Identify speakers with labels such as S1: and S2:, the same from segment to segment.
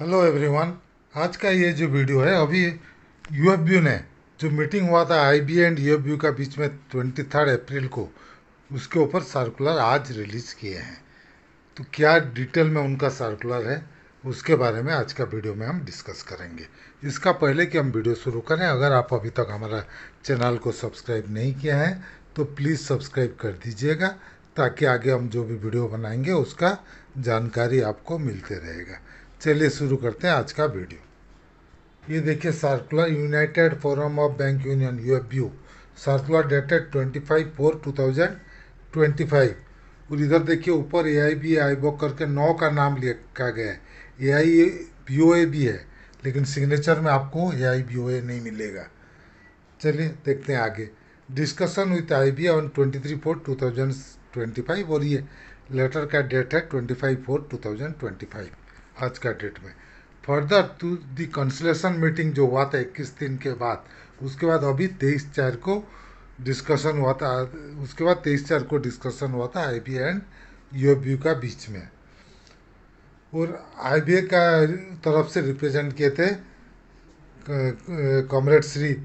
S1: Hello everyone. आज का ये जो वीडियो है अभी यूएफबी ने जो मीटिंग हुआ था आईबी एंड यूएफबी का बीच में 23 अप्रैल को, उसके ऊपर सर्कुलर आज रिलीज किए हैं। तो क्या डिटेल में उनका सर्कुलर है उसके बारे में आज का वीडियो में हम डिस्कस करेंगे। इसका पहले कि हम वीडियो शुरू करें, अगर आप अभी तक हमारा चैनल को सब्सक्राइब नहीं किया है तो प्लीज़ सब्सक्राइब कर दीजिएगा, ताकि आगे हम जो भी वीडियो बनाएंगे उसका जानकारी आपको मिलते रहेगा। चलिए शुरू करते हैं आज का वीडियो। ये देखिए circular, United forum of bank union UFBU, circular dated 25/4/2025। और इधर देखिए ऊपर ए आई बी आई बॉक करके 9 का नाम लिखा गया है। ए आई बी ओ ए भी है, लेकिन सिग्नेचर में आपको ए आई बी ओ ए नहीं मिलेगा। चलिए देखते हैं आगे। Discussion with I be on 23/4/2025, और ये लेटर का डेट है 25/4/2025 आज का डेट में। Further to the consultation meeting जो हुआ था 21 दिन के बाद, उसके बाद अभी 23/4 को डिस्कशन हुआ था। उसके बाद 23/4 को डिस्कशन हुआ था आई बी एंड यूएफबी का बीच में। और आई बी ए का तरफ से रिप्रेजेंट किए थे comrade Shri,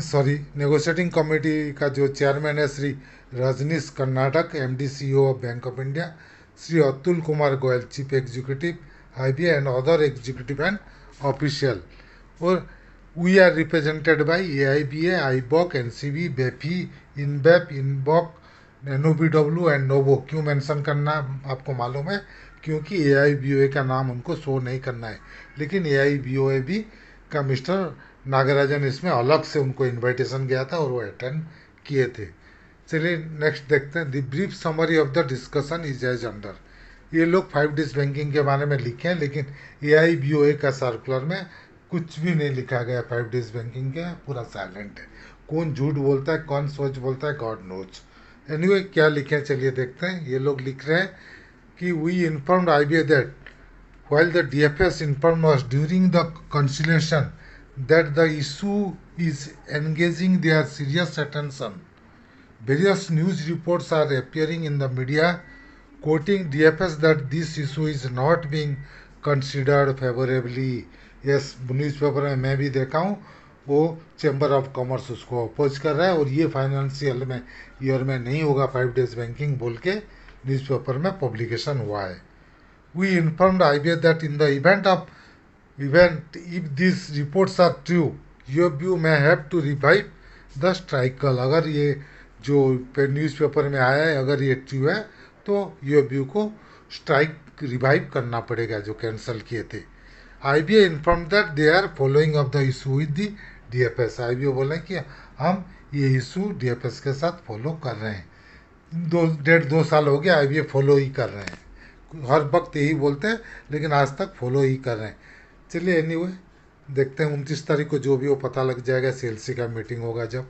S1: sorry, negotiating committee का जो चेयरमैन है Shri Rajneesh Karnatak, MD CEO of Bank of India, Shri Atul Kumar Goyal, chief executive IB and other executive and official. और we are represented by A I B A, AIBOC, N C B, BEFI, INBEF, INBOC, NOBW and NOBO. क्यों mention करना आपको मालूम है, क्योंकि ए I B O ए का नाम उनको शो नहीं करना है, लेकिन ए आई बी ओ ए भी का मिस्टर नागराजन इसमें अलग से उनको इनविटेशन गया था और वो अटेंड किए थे। चलिए नेक्स्ट देखते हैं। The brief summary of the discussion is as under. ये लोग 5 डेज बैंकिंग के बारे में लिखे हैं, लेकिन ए आई बी ओ ए का सर्कुलर में कुछ भी नहीं लिखा गया 5 डेज बैंकिंग के, पूरा साइलेंट है। कौन झूठ बोलता है कौन सच बोलता है, गॉड नोज। एनीवे क्या लिखे हैं चलिए देखते हैं। ये लोग लिख रहे हैं कि we informed I B A that while the DFS informed us during the conciliation that the issue is engaging their serious attention. Various news reports are appearing in the media quoting DFS that this issue is not being considered favorably. Yes, newspaper में मैं भी देखा हूँ, वो chamber of commerce उसको oppose कर रहा है और ये फाइनेंशियल में ईयर में नहीं होगा 5 डेज बैंकिंग बोल के न्यूज़पेपर में पब्लिकेशन हुआ है। We informed IBA that in the event if these reports are true, UFBU may have to revive the strike call। अगर ये जो न्यूज़पेपर में आया है अगर ये ट्रू है तो UFBU को स्ट्राइक रिवाइव करना पड़ेगा जो कैंसिल किए थे। IBA inform that they are following of the issue with the DFS। IBA बोले कि हम ये इशू DFS के साथ फॉलो कर रहे हैं। 1.5 2 साल हो गया IBA फॉलो ही कर रहे हैं, हर वक्त यही बोलते हैं लेकिन आज तक फॉलो ही कर रहे हैं। चलिए एनीवे देखते हैं 29 तारीख को जो भी वो पता लग जाएगा, सीएलसी का मीटिंग होगा जब।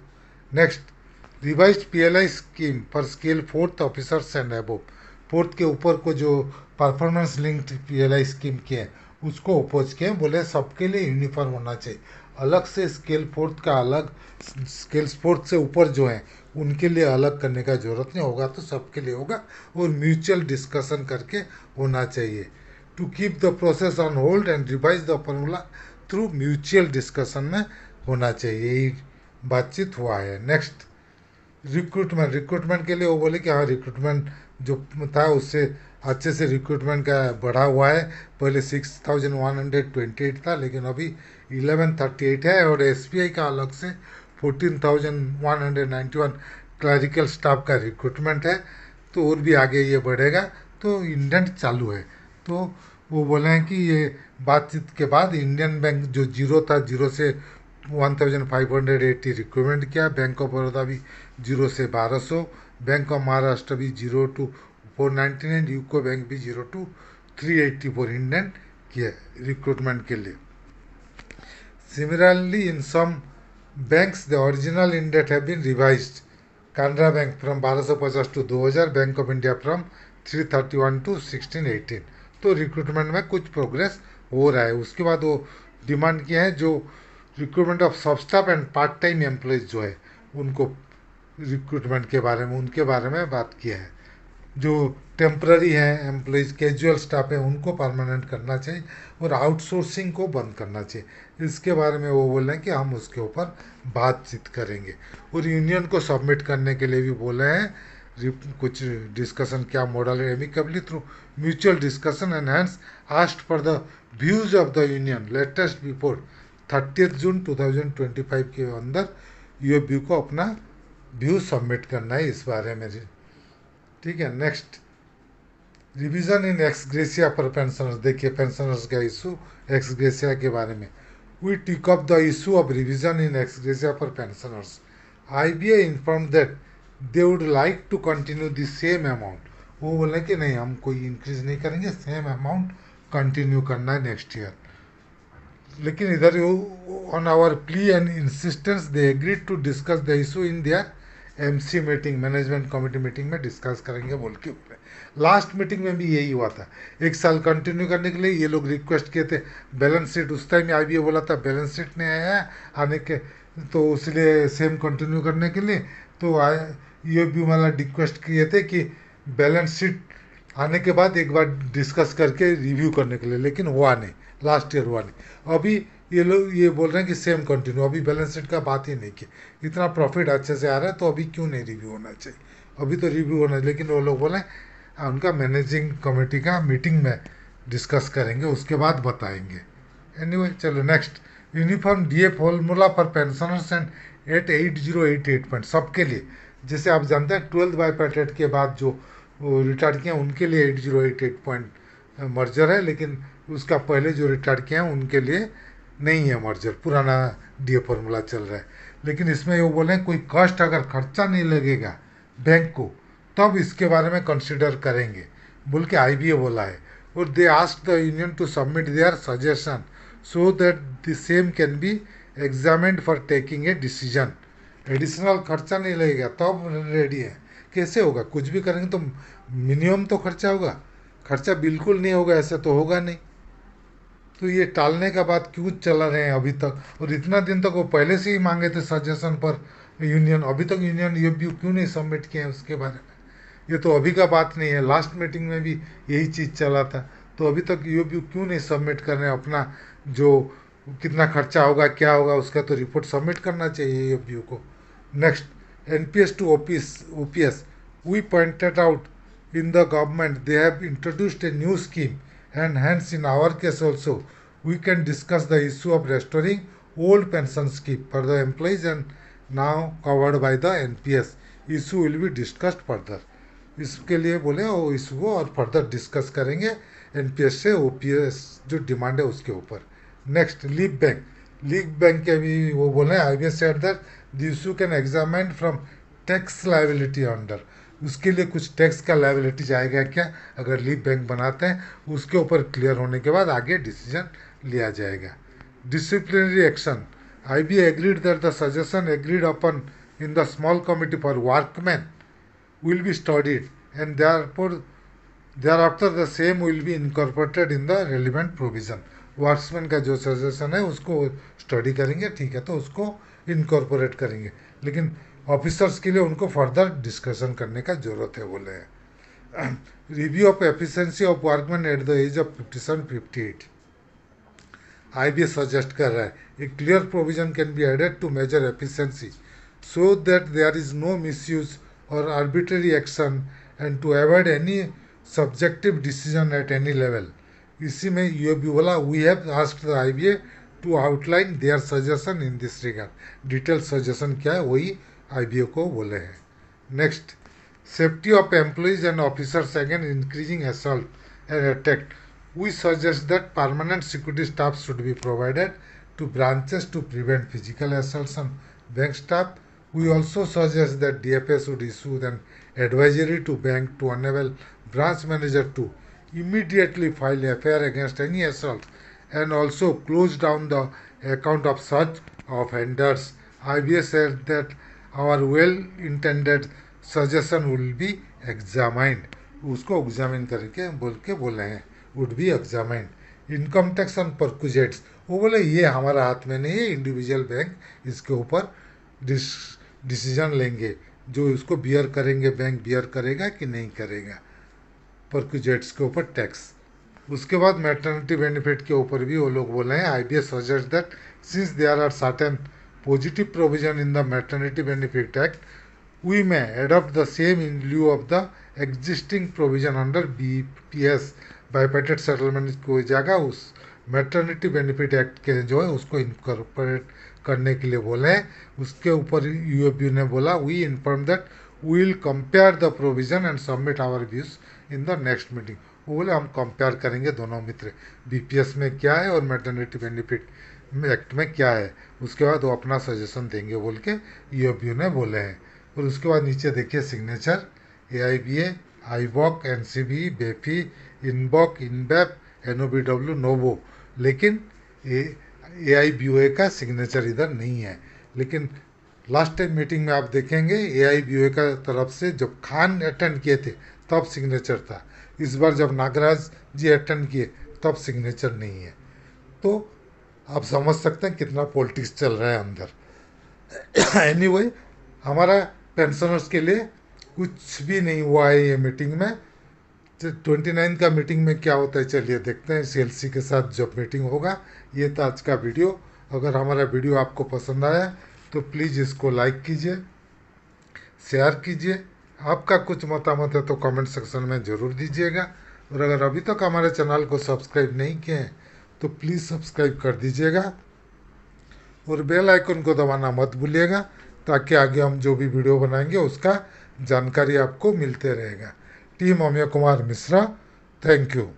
S1: Next, revised PLI scheme for scale fourth officers and above. Fourth के ऊपर को जो परफॉर्मेंस लिंक्ड पीएलआई स्कीम किए हैं उसको अपोज किए, बोले सबके लिए यूनिफॉर्म होना चाहिए। अलग से स्केल फोर्थ का अलग, स्केल फोर्थ से ऊपर जो है उनके लिए अलग करने का जरूरत नहीं होगा, तो सबके लिए होगा और म्यूचुअल डिस्कशन करके होना चाहिए। To keep the process on hold and revise the formula through mutual discussion में होना चाहिए, यही बातचीत हुआ है। नेक्स्ट, रिक्रूटमेंट के लिए वो बोले कि हाँ रिक्रूटमेंट जो था उससे अच्छे से रिक्रूटमेंट का बढ़ा हुआ है। पहले 6128 था, लेकिन अभी 1138 है। और एसबीआई का अलग से 14,191 क्लरिकल स्टाफ का रिक्रूटमेंट है, तो और भी आगे ये बढ़ेगा। तो इंडेंट चालू है। तो वो बोले हैं कि ये बातचीत के बाद इंडियन बैंक जो जीरो था, जीरो से 1580 रिक्रूटमेंट किया। बैंक ऑफ बड़ौदा भी जीरो से 1200, बैंक ऑफ महाराष्ट्र भी 0 to 499, यूको बैंक भी 0 to 384 इंडेंट किया रिक्रूटमेंट के लिए। Similarly, in some banks, the original indent have been revised. Canara Bank from 1250 to 2000, bank of India from 331 to 1618। तो recruitment में कुछ प्रोग्रेस हो रहा है। उसके बाद वो डिमांड किया है जो रिक्रूटमेंट ऑफ सब staff and part time employees जो है उनको रिक्रूटमेंट के बारे में, उनके बारे में बात किया है। जो टेम्पररी हैं एम्प्लॉयज़, कैजुअल स्टाफ है, उनको परमानेंट करना चाहिए और आउटसोर्सिंग को बंद करना चाहिए। इसके बारे में वो बोल रहे हैं कि हम उसके ऊपर बातचीत करेंगे। और यूनियन को सबमिट करने के लिए भी बोले हैं कुछ डिस्कशन, क्या मॉडल है, amicably through mutual discussion and hence asked for the views of the union latest before 30 June 2025 के अंदर यूएफबी को अपना व्यू सबमिट करना है इस बारे में। ठीक है, next, revision in ex gratia for pensioners. देखिए पेंशनर्स का इशू एक्स ग्रेसिया के बारे में। We took up the issue of revision in ex gratia for pensioners. IBA inform that they would like to continue the same amount. वो बोले कि नहीं, हम कोई इंक्रीज नहीं करेंगे, सेम अमाउंट कंटिन्यू करना है नेक्स्ट ईयर। लेकिन इधर on our plea and insistence they agreed to discuss the issue in their MC meeting, management committee meeting में डिस्कस करेंगे बोल के बोले। लास्ट मीटिंग में भी यही हुआ था, एक साल कंटिन्यू करने के लिए ये लोग रिक्वेस्ट किए थे। बैलेंस शीट उस टाइम आई बोला था बैलेंस शीट नहीं आया आने के, तो इसलिए सेम कंटिन्यू करने के लिए तो ये भी वाला रिक्वेस्ट किए थे कि बैलेंस शीट आने के बाद एक बार डिस्कस करके रिव्यू करने के लिए, लेकिन हुआ नहीं, लास्ट ईयर हुआ नहीं। अभी ये लोग ये बोल रहे हैं कि सेम कंटिन्यू, अभी बैलेंस शीट का बात ही नहीं की। इतना प्रॉफिट अच्छे से आ रहा है तो अभी क्यों नहीं रिव्यू होना चाहिए, अभी तो रिव्यू होना है। लेकिन वो लोग बोले उनका मैनेजिंग कमेटी का मीटिंग में डिस्कस करेंगे, उसके बाद बताएंगे। एनीवे चलो next, uniform DA formula for pensioners and 8088 point सबके लिए। जैसे आप जानते हैं 12 बाई पैटेट के बाद जो रिटायर्ड किए हैं उनके लिए 8088 पॉइंट मर्जर है, लेकिन उसका पहले जो रिटायर्ड किए हैं उनके लिए नहीं है मर्जर, पुराना डीए फॉर्मूला चल रहा है। लेकिन इसमें वो बोले कोई कॉस्ट अगर खर्चा नहीं लगेगा बैंक को तब इसके बारे में कंसिडर करेंगे बोल के आईबीए बोला है। और they ask the union to submit their suggestion so that the same can be examined for taking a decision. Additional खर्चा नहीं लगेगा तब रेडी है। कैसे होगा, कुछ भी करेंगे तो मिनिमम तो खर्चा होगा, खर्चा बिल्कुल नहीं होगा ऐसा तो होगा नहीं। तो ये टालने का बात क्यों चला रहे हैं अभी तक, और इतना दिन तक वो पहले से ही मांगे थे सजेशन पर यूनियन, अभी तक यूनियन ये व्यू क्यों नहीं सबमिट किए हैं उसके बारे में। ये तो अभी का बात नहीं है, लास्ट मीटिंग में भी यही चीज़ चला था। तो अभी तक ये व्यू क्यों नहीं सबमिट कर रहे हैं, अपना जो कितना खर्चा होगा क्या होगा उसका तो रिपोर्ट सबमिट करना चाहिए ये व्यू को। Next, NPS to OPS, we pointed out in the government they have introduced a new scheme, and hence in our case also we can discuss the issue of restoring old pension scheme for the employees and now covered by the nps issue will be discussed further। इसके लिए बोले वो issue को और further discuss करेंगे NPS से OPS जो demand है उसके ऊपर। नेक्स्ट, लीग बैंक के भी वो बोले IBS said that the issue can examine from tax liability under. उसके लिए कुछ टैक्स का लायबिलिटी जाएगा क्या अगर लीव बैंक बनाते हैं, उसके ऊपर क्लियर होने के बाद आगे डिसीजन लिया जाएगा। Disciplinary action, IBA agreed that the suggestion agreed upon in the small committee for workman will be studied and thereafter the same will be incorporated in the relevant provision। Workmen का जो suggestion है उसको study करेंगे, ठीक है, तो उसको incorporate करेंगे, लेकिन ऑफिसर्स के लिए उनको फर्दर डिस्कशन करने का जरूरत है बोले हैं। Review of efficiency of workman at the age of 57-58, IBA suggest कर रहा है a clear provision can be added to measure efficiency so that there is no misuse or arbitrary action and to avoid any subjective decision at any level। इसी में ये भी बोला we have asked the IBA to outline their suggestion in this regard। Detail suggestion क्या है वही IBA को बोले हैं। Next, safety of employees and officers against increasing assault and attack, we suggest that permanent security staff should be provided to branches to prevent physical assaults on bank staff। We also suggest that DFA should issue an advisory to bank to enable branch manager to immediately file FIR against any assault and also close down the account of such offenders। IBA said that our well-intended suggestion will be examined। उसको examine करके बोल के बोले हैं would be examined. Income tax on perquisites, वो बोले ये हमारा हाथ में नहीं है, इंडिविजुअल बैंक इसके ऊपर डिसीजन लेंगे। जो उसको बियर करेंगे, बैंक बियर करेगा कि नहीं करेगा, परक्यूजेट्स के ऊपर टैक्स। उसके बाद मैटरनिटी बेनिफिट के ऊपर भी वो लोग बोले हैं, IBS suggest that since there are certain positive provision in the maternity benefit act, we may adopt the same in lieu of the existing provision under BPS bipartite settlement को जाएगा, उस मैटरनिटी बेनिफिट एक्ट के जो है उसको incorporate करने के लिए बोले हैं। उसके ऊपर UFB ने बोला, we inform that we will compare the provision and submit our views in the next meeting. वो बोले हम कंपेयर करेंगे दोनों मित्र, BPS में क्या है और मैटरनिटी बेनिफिट एक्ट में क्या है, उसके बाद वो अपना सजेशन देंगे बोल के UFB ने बोले हैं। और उसके बाद नीचे देखिए signature AIBA, IBOC, NCB, बेफी, इनबॉक, इनबैप, NOBW, नोबो, लेकिन AIBOA का सिग्नेचर इधर नहीं है। लेकिन लास्ट टाइम मीटिंग में आप देखेंगे AIBOA का तरफ से जब खान अटेंड किए थे तब सिग्नेचर था, इस बार जब नागराज जी अटेंड किए तब सिग्नेचर नहीं है। तो आप समझ सकते हैं कितना पॉलिटिक्स चल रहा है अंदर। एनीवे हमारा पेंशनर्स के लिए कुछ भी नहीं हुआ है ये मीटिंग में। 29 का मीटिंग में क्या होता है चलिए देखते हैं, CLC के साथ जब मीटिंग होगा। ये था आज का वीडियो। अगर हमारा वीडियो आपको पसंद आया तो प्लीज़ इसको लाइक कीजिए, शेयर कीजिए। आपका कुछ मतामत है तो कमेंट सेक्शन में ज़रूर दीजिएगा। और अगर अभी तक हमारे चैनल को सब्सक्राइब नहीं किए हैं तो प्लीज़ सब्सक्राइब कर दीजिएगा और बेल आइकन को दबाना मत भूलिएगा, ताकि आगे हम जो भी वीडियो बनाएंगे उसका जानकारी आपको मिलते रहेगा। Team Amiya Kumar Mishra, thank you.